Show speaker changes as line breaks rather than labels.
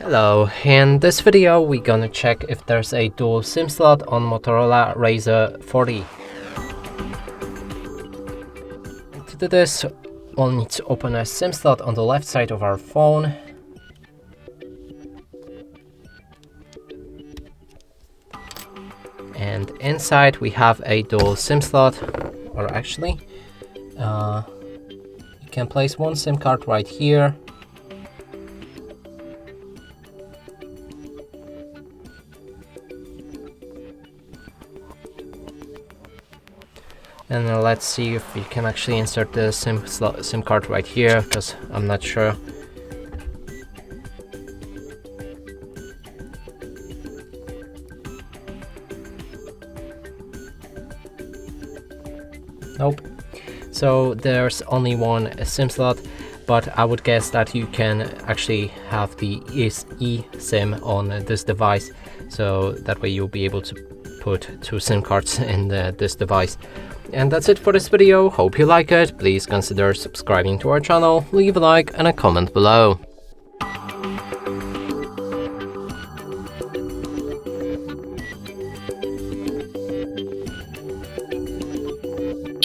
Hello, in this video we're gonna check if there's a dual SIM slot on Motorola Razr 40. To do this, we'll need to open a SIM slot on the left side of our phone. And inside we have a dual SIM slot, or actually, you can place one SIM card right here. And let's see if we can actually insert the SIM card right here, because I'm not sure. Nope. So there's only one SIM slot, but I would guess that you can actually have the eSIM on this device, so that way you'll be able to put two SIM cards in this device. And that's it for this video. Hope you like it. Please consider subscribing to our channel, leave a like and a comment below.